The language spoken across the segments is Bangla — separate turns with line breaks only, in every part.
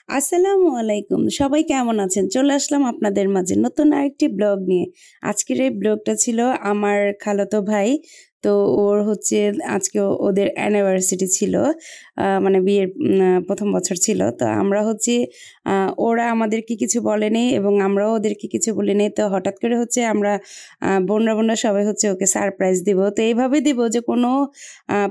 আসসালামু আলাইকুম। সবাই কেমন আছেন? চলে আসলাম আপনাদের মাঝে নতুন আরেকটি ব্লগ নিয়ে। আজকের এই ব্লগটা ছিল আমার খালাতো ভাই। তো ওর হচ্ছে আজকে ওদের অ্যানিভার্সারি ছিল। মানে বিয়ের ১ম বছর ছিল। তো আমরা হচ্ছে ওরা আমাদেরকে কিছু বলেনি এবং আমরাও ওদেরকে কিছু বলিনি। তো হঠাৎ করে হচ্ছে আমরা বোনরা সবাই হচ্ছে ওকে সারপ্রাইজ দিব। তো এইভাবে দিব যে কোনো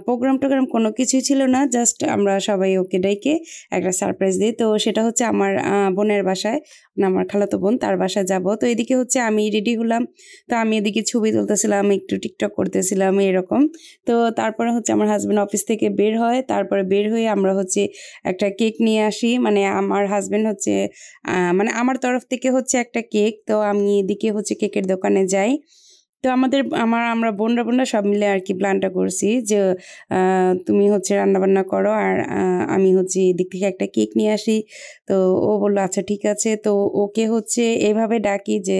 প্রোগ্রাম-টোগ্রাম কোনো কিছুই ছিল না। জাস্ট আমরা সবাই ওকে ডেকে একটা সারপ্রাইজ দিই। তো সেটা হচ্ছে আমার বোনের বাসায়, মানে আমার খালাতো বোন তার বাসায় যাব। তো এদিকে হচ্ছে আমি রেডি হলাম। তো আমি এদিকে ছবি তুলতেছিলাম, একটু টিকটক করতেছিলাম এরকম। তো তারপরে হচ্ছে আমার হাসব্যান্ড অফিস থেকে বের হয়। তারপরে বের হয়ে আমরা হচ্ছে একটা কেক নিয়ে আসি। মানে আমার হাসব্যান্ড হচ্ছে মানে আমার তরফ থেকে হচ্ছে একটা কেক। তো আমি এদিকে হচ্ছে কেকের দোকানে যাই। তো আমরা বোনরা সব মিলে আরকি প্ল্যানটা করছি যে তুমি হচ্ছে রান্নাবান্না করো আর আমি হচ্ছে এদিক থেকে একটা কেক নিয়ে আসি। তো ও বলল আচ্ছা ঠিক আছে। তো ওকে হচ্ছে এভাবে ডাকি যে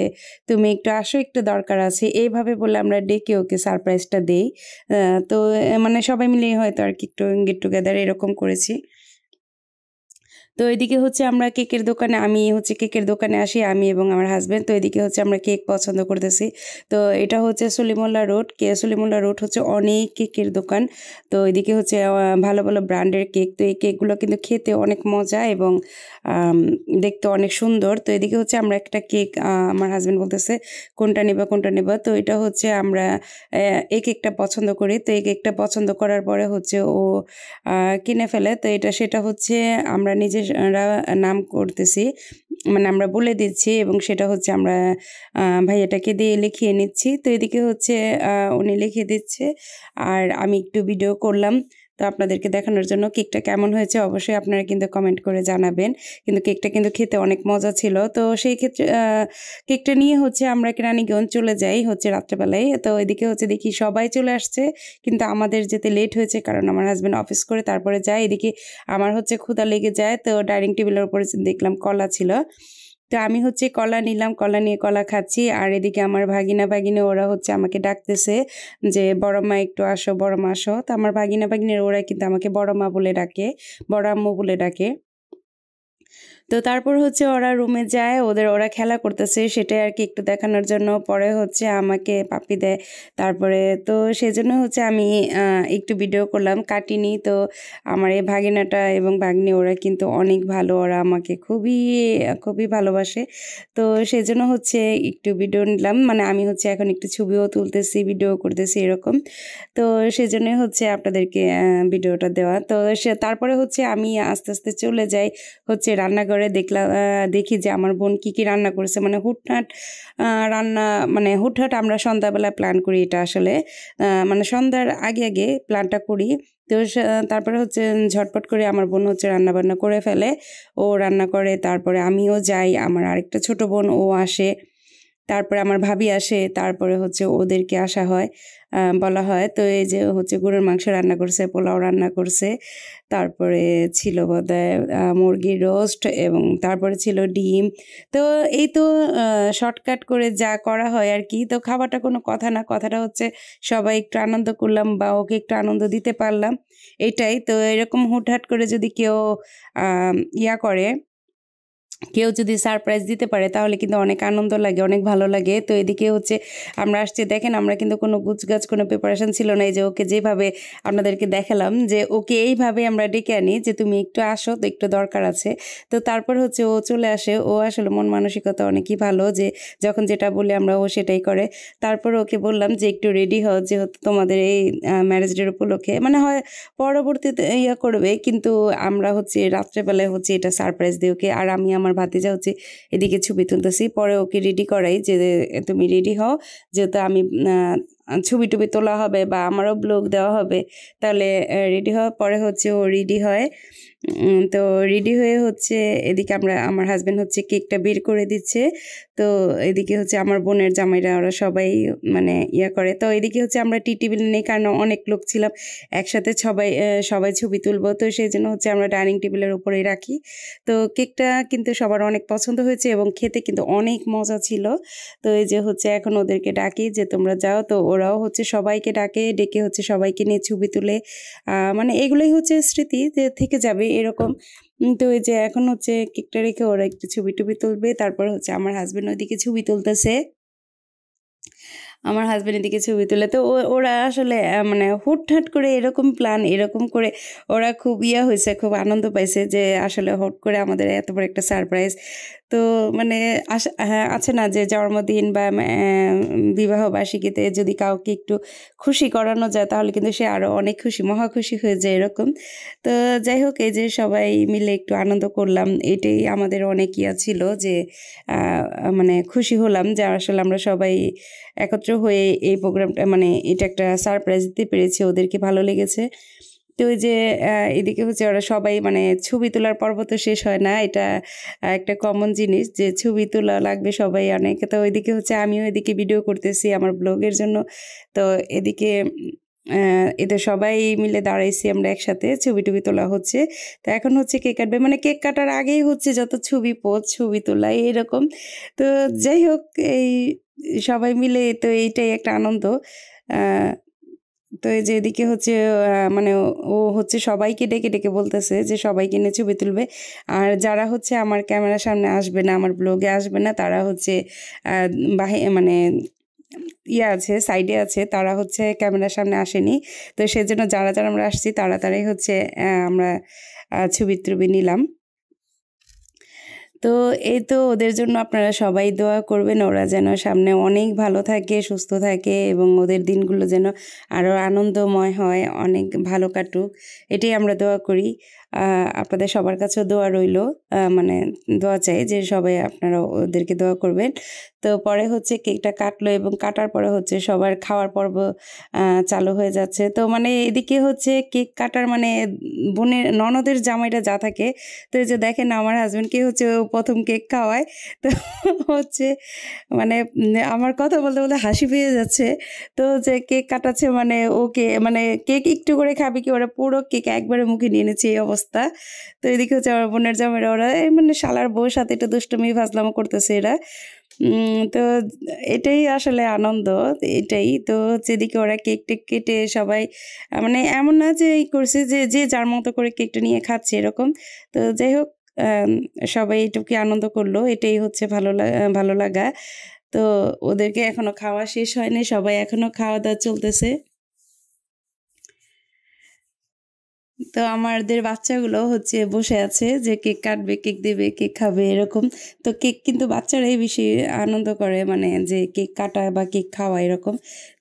তুমি একটু আসো, একটু দরকার আছে। এইভাবে বলে আমরা ডেকে ওকে সারপ্রাইজটা দেই। তো মানে সবাই মিলেই হয়তো আরকি একটু গেট টুগেদার এরকম করেছি। তো এদিকে হচ্ছে আমরা আমি হচ্ছে কেকের দোকানে আসি, আমি এবং আমার হাসব্যান্ড। তো এদিকে হচ্ছে আমরা কেক পছন্দ করতেছি। তো এটা হচ্ছে সলিমুল্লাহ রোড। সলিমুল্লাহ রোড হচ্ছে অনেক কেকের দোকান। তো এদিকে হচ্ছে ভালো ব্র্যান্ডের কেক। তো এই কেকগুলো কিন্তু খেতে অনেক মজা এবং আম দেখতে অনেক সুন্দর। তো এদিকে হচ্ছে আমরা একটা কেক আমার হাসব্যান্ড বলতেছে, কোনটা নিবা?" তো এটা হচ্ছে আমরা এই কেকটা পছন্দ করি। তো এই কেকটা পছন্দ করার পরে হচ্ছে ও আ কিনে ফেলে। তো সেটা হচ্ছে আমরা নিজেরা নাম করতেছি। মানে আমরা বলে দিচ্ছি এবং সেটা হচ্ছে আমরা ভাইয়াটাকে দিয়ে লিখিয়ে নিচ্ছি। তো এদিকে হচ্ছে উনি লিখে দিচ্ছে আর আমি একটু ভিডিও করলাম। তো আপনাদেরকে দেখানোর জন্য কেকটা কেমন হয়েছে অবশ্যই আপনারা কিন্তু কমেন্ট করে জানাবেন। কিন্তু কেকটা কিন্তু খেতে অনেক মজা ছিল। তো সেই ক্ষেত্রে কেকটা নিয়ে হচ্ছে আমরা কেরানীগঞ্জ চলে যাই হচ্ছে রাত্রেবেলায়। তো এদিকে হচ্ছে দেখি সবাই চলে আসছে। কিন্তু আমাদের যেতে লেট হয়েছে কারণ আমার হাসব্যান্ড অফিস করে তারপরে যায়। এদিকে আমার হচ্ছে ক্ষুধা লেগে যায়। তো ডাইনিং টেবিলের উপরে দেখলাম কলা ছিল। তো আমি হচ্ছে কলা নিলাম, কলা নিয়ে কলা খাচ্ছি। আর এদিকে আমার ভাগিনা ওরা হচ্ছে আমাকে ডাকতেছে যে, "বড় মা একটু আসো, বড় মা আসো।" তো আমার ভাগিনারা ওরা কিন্তু আমাকে বড় মা বলে ডাকে, বড় আম্মু বলে ডাকে। তো তারপর হচ্ছে ওরা রুমে যায়, ওরা খেলা করতেছে সেটাই আরকি একটু দেখানোর জন্য। পরে হচ্ছে আমাকে পাপ্পি দেয়। তারপরে তো সেজন্য হচ্ছে আমি আ একটু ভিডিও করলাম, কাটিনি। তো আমার এই ভাগিনাটা এবং ভাগ্নি ওরা কিন্তু অনেক ভালো। ওরা আমাকে খুবই ভালোবাসে। তো সেজন্য হচ্ছে একটু ভিডিও নিলাম। মানে আমি হচ্ছে এখন একটু ছবিও তুলতেছি, ভিডিও করতেছি এরকম। তো সেজন্যই হচ্ছে আপনাদেরকে ভিডিওটা দেওয়া। তো তারপরে হচ্ছে আমি আস্তে চলে যাই হচ্ছে রান্নাঘরে দেখি যে আমার বোন কি রান্না করেছে। মানে হুটহাট রান্না মানে হুটহাট আমরা সন্ধ্যাবেলা প্ল্যান করি এটা আসলে। মানে সন্ধ্যার আগে প্ল্যানটা করি। তো তারপরে হচ্ছে ঝটপট করে আমার বোন হচ্ছে রান্নাবান্না করে ফেলে। ও রান্না করে তারপরে আমিও যাই। আমার আরেকটা ছোট বোন ও আসে। তারপরে আমার ভাবি আসে, তারপরে হচ্ছে ওদেরকে আসা হয়, বলা হয়। তো এই যে হচ্ছে গরুর মাংস রান্না করছে, পোলাও রান্না করছে, তারপরে ছিল বোধহয় মুরগির রোস্ট এবং তারপরে ছিল ডিম। তো এই তো শর্টকাট করে যা করা হয় আরকি। তো খাওয়াটা কোনো কথা না, কথাটা হচ্ছে সবাই একটু আনন্দ করলাম বা ওকে একটু আনন্দ দিতে পারলাম, এটাই। তো এরকম হুটহাট করে যদি কেউ করে কেউ যদি সারপ্রাইজ দিতে পারে তাহলে কিন্তু অনেক আনন্দ লাগে, অনেক ভালো লাগে। তো এদিকে হচ্ছে আমরা আসছি, দেখেন আমরা কিন্তু কোনো গুছগাছ কোনো প্রিপারেশন ছিল না। এই যে ওকে যেভাবে আপনাদেরকে দেখালাম যে ওকে এইভাবে আমরা ডেকে আনি যে তুমি একটু আসো, তো একটু দরকার আছে। তো তারপর হচ্ছে ও চলে আসে। ও আসলে মন মানসিকতা অনেকই ভালো যে যখন যেটা বলি আমরা ও সেটাই করে। তারপর ওকে বললাম যে একটু রেডি হও যেহেতু তোমাদের এই ম্যারেজ ডের উপলক্ষে মানে হয় পরবর্তীতে করবে, কিন্তু আমরা হচ্ছে রাত্রেবেলায় হচ্ছে এটা সারপ্রাইজ দিই ওকে। আর আমি আমার ভাতিজা হচ্ছে এদিকে ছবি তুলতেছি। পরে ওকে রেডি করাই যে তুমি রেডি হও। যেহেতু আমি ছবি-টবি তোলা হবে বা আমারও ব্লগ দেওয়া হবে। তাহলে রেডি হওয়ার পরে হচ্ছে ও রেডি হয়। তো রেডি হয়ে হচ্ছে এদিকে আমার হাসব্যান্ড হচ্ছে কেকটা বের করে দিচ্ছে। তো এদিকে হচ্ছে আমার বোনের জামাইরা ওরা সবাই মানে করে। তো এদিকে হচ্ছে আমরা টেবিল নেই কারণ অনেক লোক ছিলাম। একসাথে সবাই ছবি তুলবো। তো সেজন্য হচ্ছে আমরা ডাইনিং টেবিলের উপরেই রাখি। তো কেকটা কিন্তু সবার অনেক পছন্দ হয়েছে এবং খেতে কিন্তু অনেক মজা ছিল। তো এই যে হচ্ছে এখন ওদেরকে ডাকি যে তোমরা যাও। তো ওরাও হচ্ছে সবাইকে ডেকে হচ্ছে সবাইকে নিয়ে ছবি তুলে মানে এগুলোই হচ্ছে স্মৃতি যে থেকে যাবে এরকম। তো এই যে এখন হচ্ছে কেকটা রেখে ওরা একটু ছবি টবি তুলবে, তারপর হচ্ছে আমার হাজবেন্ড ওইদিকে ছবি তুলতেছে, আমার হাজবেন্ডের দিকে ছবি তুলে। তো ওরা আসলে মানে হুটহাট করে এরকম প্ল্যান, এরকম করে ওরা খুব হয়েছে, খুব আনন্দ পাইছে যে আসলে হুট করে আমাদের এত বড় একটা সারপ্রাইজ। তো মানে হ্যাঁ, আছে না যে জন্মদিন বা বিবাহ বার্ষিকীতে যদি কাউকে একটু খুশি করানো যায় তাহলে কিন্তু সে আরও অনেক খুশি, মহা খুশি হয়ে যায় এরকম। তো যাই হোক, এই যে সবাই মিলে একটু আনন্দ করলাম, এটাই আমাদের অনেক ছিল যে মানে খুশি হলাম যে আসলে আমরা সবাই একত্র হয়ে এই প্রোগ্রামটা, মানে এটা একটা সারপ্রাইজ দিতে পেরেছি, ওদেরকে ভালো লেগেছে। তো ওই যে এদিকে হচ্ছে ওরা সবাই মানে ছবি তোলার পর্ব তো শেষ হয় না, এটা একটা কমন জিনিস যে ছবি তোলা লাগবে সবাই অনেক। তো ওইদিকে হচ্ছে আমিও এদিকে ভিডিও করতেছি আমার ব্লগের জন্য। তো এদিকে এদের সবাই মিলে দাঁড়াইছি আমরা একসাথে, ছবি টবি তোলা হচ্ছে। তো এখন হচ্ছে কেক কাটবে, মানে কেক কাটার আগেই হচ্ছে যত ছবি পোজ, ছবি তোলা এরকম। তো যাই হোক, এই সবাই মিলে তো এইটাই একটা আনন্দ। তো এই যে এদিকে হচ্ছে মানে ও হচ্ছে সবাইকে ডেকে ডেকে বলতেছে যে সবাইকে নিয়ে ছবি তুলবে, আর যারা হচ্ছে আমার ক্যামেরার সামনে আসবে না, আমার ব্লগে আসবে না, তারা হচ্ছে মানে আছে, সাইডে আছে, তারা হচ্ছে ক্যামেরার সামনে আসেনি। তো সেজন্য যারা যারা আমরা আসছি তাড়াতাড়ি হচ্ছে আমরা ছবি টবি নিলাম। তো এই তো ওদের জন্য আপনারা সবাই দোয়া করবেন, ওরা যেন সামনে অনেক ভালো থাকে, সুস্থ থাকে এবং ওদের দিনগুলো যেন আরও আনন্দময় হয়, অনেক ভালো কাটুক, এটাই আমরা দোয়া করি। আপনাদের সবার কাছেও দোয়া রইল, মানে দোয়া চাই যে সবাই আপনারা ওদেরকে দোয়া করবেন। তো পরে হচ্ছে কেকটা কাটলো এবং কাটার পরে হচ্ছে সবার খাওয়ার পর্ব চালু হয়ে যাচ্ছে। তো মানে এদিকে হচ্ছে কেক কাটার মানে বোনের ননদের জামাইটা যা থাকে, তো এই যে দেখেন আমার হাজব্যান্ডকে হচ্ছে ও প্রথম কেক খাওয়ায়। তো হচ্ছে মানে আমার কথা বলতে বলতে হাসি পেয়ে যাচ্ছে। তো যে কেক কাটাচ্ছে মানে ওকে মানে কেক একটু করে খাবে কি, ওরা পুরো কেক একবারে মুখে নিয়ে নিচ্ছে এই অবস্থা। তো এদিকে হচ্ছে আমার বোনের জামাইরা, ওরা মানে শালার বউর সাথে একটু দুষ্টুমি ফাজলামো করতেছে এরা। তো এটাই আসলে আনন্দ, এটাই তো হচ্ছে। এদিকে ওরা কেক টেক কেটে সবাই মানে এমন না যে এই করছে যে যে যার মতো করে কেকটা নিয়ে খাচ্ছে এরকম। তো যাই হোক, সবাই এটুকু আনন্দ করলো, এটাই হচ্ছে ভালো লাগা। তো ওদেরকে এখনো খাওয়া শেষ হয়নি, সবাই এখনো খাওয়া দাওয়া চলতেছে। তো আমাদের বাচ্চাগুলো হচ্ছে বসে আছে যে কেক কাটবে, কেক দেবে, কেক খাবে এরকম। তো কেক কিন্তু বাচ্চারাই বেশি আনন্দ করে, মানে যে কেক কাটা বা কেক খাওয়া এরকম।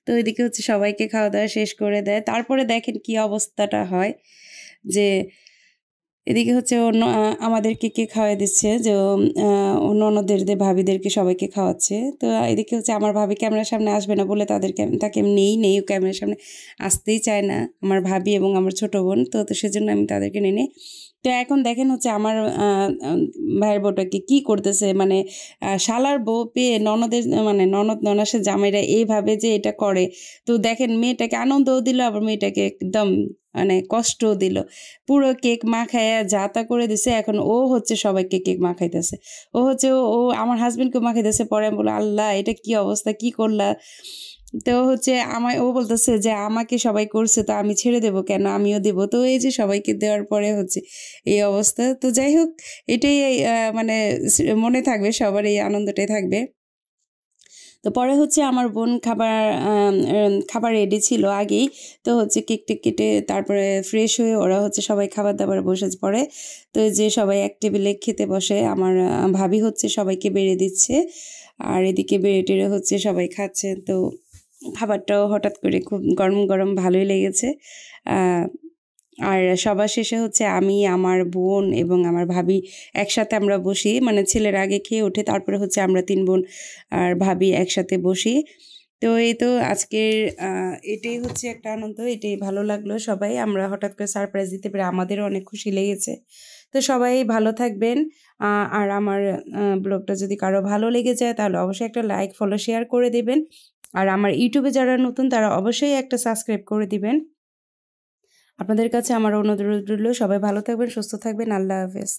তো এদিকে হচ্ছে সবাইকে খাওয়া দাওয়া শেষ করে দেয়, তারপরে দেখেন কি অবস্থাটা হয় যে এদিকে হচ্ছে অন্য আমাদেরকে কে খাওয়াই দিচ্ছে, যে অন্য অন্যদের ভাবিদেরকে সবাইকে খাওয়াচ্ছে। তো এদিকে হচ্ছে আমার ভাবি ক্যামেরার সামনে আসবে না বলে তাকে নেই ক্যামেরার সামনে আসতেই চায় না আমার ভাবি এবং আমার ছোটো বোন। তো সেজন্য আমি তাদেরকে নিই। তো এখন দেখেন হচ্ছে আমার ভাইয়ের বউটাকে কি করতেছে, মানে শালার বউ পেয়ে ননদের মানে ননাসের জামাইরা এইভাবে যে এটা করে। তো দেখেন মেয়েটাকে আনন্দও দিল, আবার মেয়েটাকে একদম মানে কষ্টও দিল, পুরো কেক মাখাইয়া যা তা করে দিছে। এখন ও হচ্ছে সবাইকে কেক মাখাইতেছে, ও হচ্ছে ও আমার হাজবেন্ডকে মাখাইতেছে। পরে আমি বলো আল্লাহ এটা কি অবস্থা, কি করলা। তো হচ্ছে ও বলতেছে যে আমাকে সবাই করছে তো আমি ছেড়ে দেবো কেন, আমিও দেবো। তো এই যে সবাইকে দেওয়ার পরে হচ্ছে এই অবস্থা। তো যাই হোক, এটাই মানে মনে থাকবে, সবার এই আনন্দটাই থাকবে। তো পরে হচ্ছে আমার বোন খাবার রেডি ছিল আগেই। তো হচ্ছে কেক টেক কেটে তারপরে ফ্রেশ হয়ে ওরা হচ্ছে সবাই খাবার দাবার বসে পড়ে। তো যে সবাই এক টেবিলে খেতে বসে, আমার ভাবি হচ্ছে সবাইকে বেড়ে দিচ্ছে, আর এদিকে বেড়ে টেড়ে হচ্ছে সবাই খাচ্ছে। তো খাবারটাও হঠাৎ করে খুব গরম গরম ভালোই লেগেছে। আর সবার শেষে হচ্ছে আমি, আমার বোন এবং আমার ভাবি একসাথে আমরা বসি, মানে ছেলের আগে খেয়ে ওঠে, তারপরে হচ্ছে আমরা 3 বোন আর ভাবি একসাথে বসি। তো এই তো আজকের এটাই হচ্ছে একটা আনন্দ, এটাই ভালো লাগলো। সবাই আমরা হঠাৎ করে সারপ্রাইজ দিতে পেরে আমাদেরও অনেক খুশি লেগেছে। তো সবাই ভালো থাকবেন। আর আমার ব্লগটা যদি কারো ভালো লেগে যায় তাহলে অবশ্যই একটা লাইক, ফলো, শেয়ার করে দেবেন। আর আমার ইউটিউবে যারা নতুন তারা অবশ্যই একটা সাবস্ক্রাইব করে দিবেন। আপনাদের কাছে আমার অনুরোধ রইল, সবাই ভালো থাকবেন, সুস্থ থাকবেন। আল্লাহ হাফেজ।